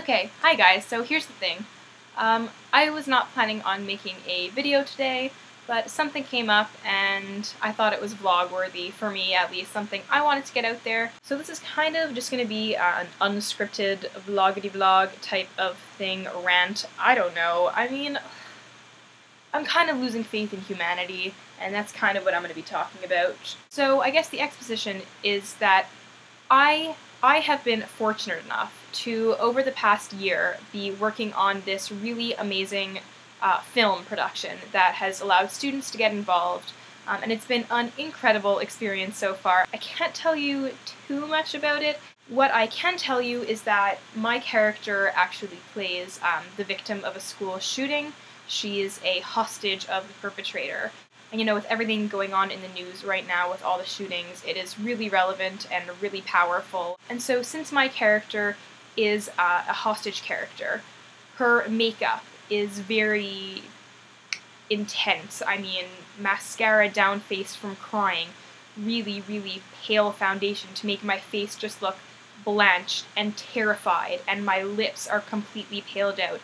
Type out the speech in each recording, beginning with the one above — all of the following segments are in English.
Okay, hi guys, so here's the thing. I was not planning on making a video today, but something came up and I thought it was vlog-worthy, for me at least, something I wanted to get out there. So this is kind of just going to be an unscripted vloggity-vlog type of thing, rant, I don't know. I mean, I'm kind of losing faith in humanity, and that's kind of what I'm going to be talking about. So I guess the exposition is that I have been fortunate enough to, over the past year, be working on this really amazing film production that has allowed students to get involved, and it's been an incredible experience so far. I can't tell you too much about it. What I can tell you is that my character actually plays the victim of a school shooting. She is a hostage of the perpetrator. And you know, with everything going on in the news right now with all the shootings, it is really relevant and really powerful. And so since my character is a hostage character, her makeup is very intense. I mean, mascara down face from crying, really, really pale foundation to make my face just look blanched and terrified, and my lips are completely paled out.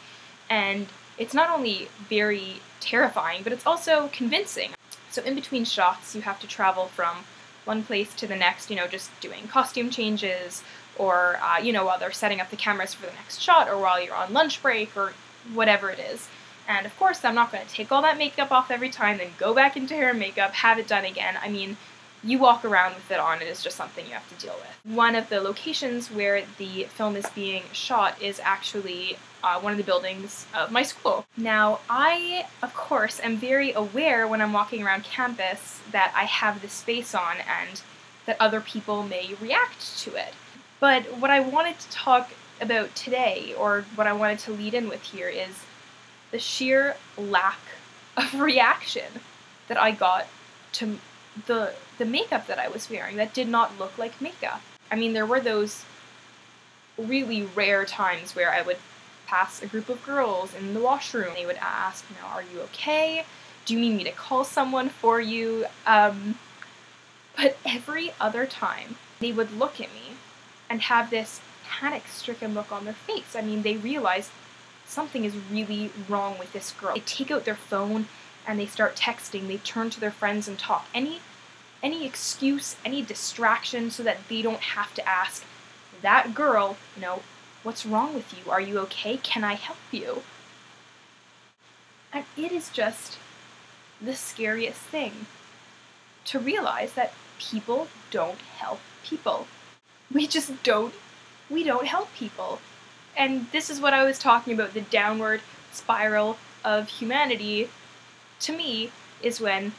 And it's not only very terrifying, but it's also convincing. So in between shots, you have to travel from one place to the next, you know, just doing costume changes, or, you know, while they're setting up the cameras for the next shot, or while you're on lunch break, or whatever it is. And of course, I'm not going to take all that makeup off every time, then go back into hair and makeup, have it done again. I mean, you walk around with it on, it is just something you have to deal with. One of the locations where the film is being shot is actually one of the buildings of my school. Now, I, of course, am very aware when I'm walking around campus that I have this face on and that other people may react to it. But what I wanted to talk about today, or what I wanted to lead in with here, is the sheer lack of reaction that I got to the makeup that I was wearing that did not look like makeup. I mean, there were those really rare times where I would pass a group of girls in the washroom. They would ask, you know, are you okay? Do you need me to call someone for you? But every other time, they would look at me and have this panic-stricken look on their face. I mean, they realize something is really wrong with this girl. They take out their phone and they start texting. They turn to their friends and talk. Any excuse, any distraction, so that they don't have to ask that girl, you know, what's wrong with you? Are you okay? Can I help you? And it is just the scariest thing to realize that people don't help people. We don't help people. And this is what I was talking about, the downward spiral of humanity, to me, is when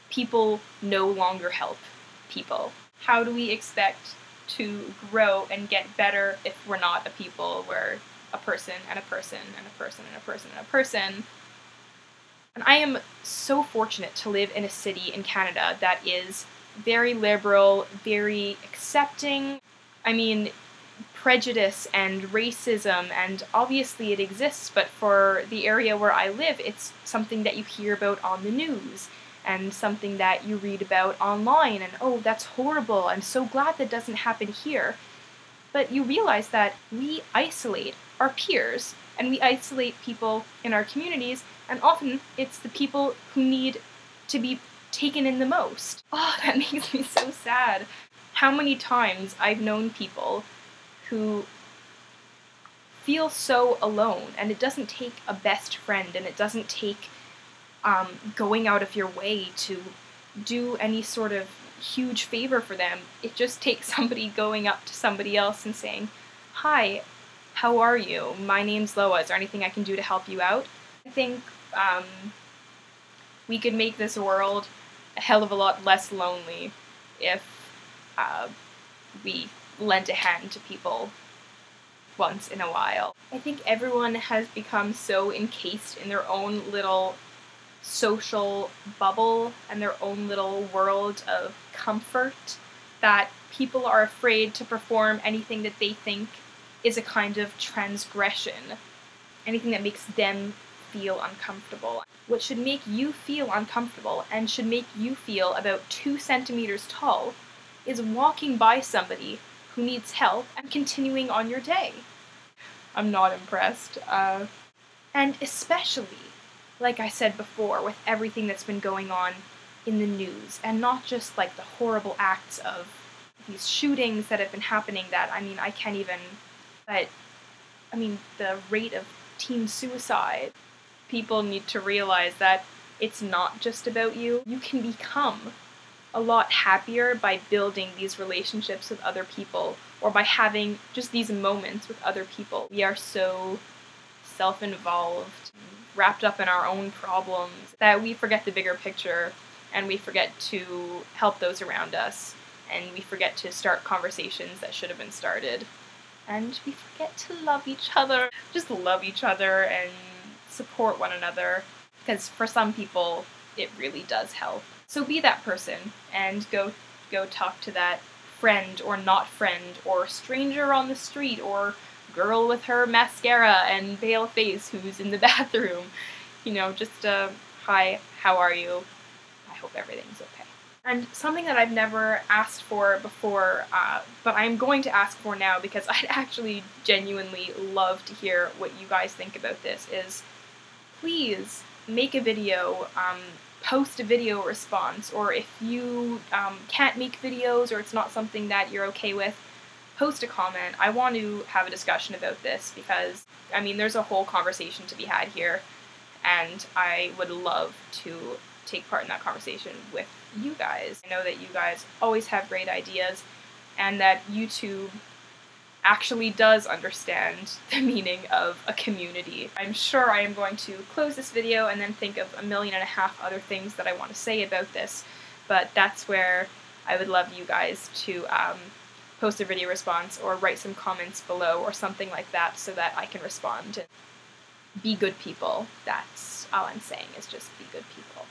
people no longer help people. How do we expect to grow and get better if we're not a people? We're a person and a person and a person and a person and a person. And I am so fortunate to live in a city in Canada that is very liberal, very accepting. I mean, prejudice and racism, and obviously it exists, but for the area where I live, it's something that you hear about on the news, and something that you read about online, and oh, that's horrible, I'm so glad that doesn't happen here. But you realize that we isolate our peers, and we isolate people in our communities, and often it's the people who need to be taken in the most. Oh, that makes me so sad. How many times I've known people who feel so alone, and it doesn't take a best friend, and it doesn't take going out of your way to do any sort of huge favor for them. It just takes somebody going up to somebody else and saying, hi, how are you? My name's Loa. Is there anything I can do to help you out? I think we could make this world a hell of a lot less lonely if we lend a hand to people once in a while. I think everyone has become so encased in their own little social bubble and their own little world of comfort that people are afraid to perform anything that they think is a kind of transgression, anything that makes them feel uncomfortable. What should make you feel uncomfortable and should make you feel about 2 centimeters tall is walking by somebody who needs help and continuing on your day. I'm not impressed. And especially, like I said before, with everything that's been going on in the news, and not just like the horrible acts of these shootings that have been happening that, I mean, I can't even, but, I mean, the rate of teen suicide. People need to realize that it's not just about you. You can become a lot happier by building these relationships with other people, or by having just these moments with other people. We are so self-involved, wrapped up in our own problems, that we forget the bigger picture, and we forget to help those around us, and we forget to start conversations that should have been started, and we forget to love each other. Just love each other and support one another, because for some people it really does help. So be that person and go talk to that friend or not friend or stranger on the street or girl with her mascara and pale face who's in the bathroom. You know, just hi, how are you? I hope everything's okay. And something that I've never asked for before, but I'm going to ask for now because I'd actually genuinely love to hear what you guys think about this, is please make a video, post a video response, or if you can't make videos or it's not something that you're okay with, post a comment. I want to have a discussion about this because, I mean, there's a whole conversation to be had here, and I would love to take part in that conversation with you guys. I know that you guys always have great ideas, and that YouTube actually does understand the meaning of a community. I'm sure I am going to close this video and then think of 1.5 million other things that I want to say about this, but that's where I would love you guys to post a video response or write some comments below or something like that so that I can respond. Be good people. That's all I'm saying, is just be good people.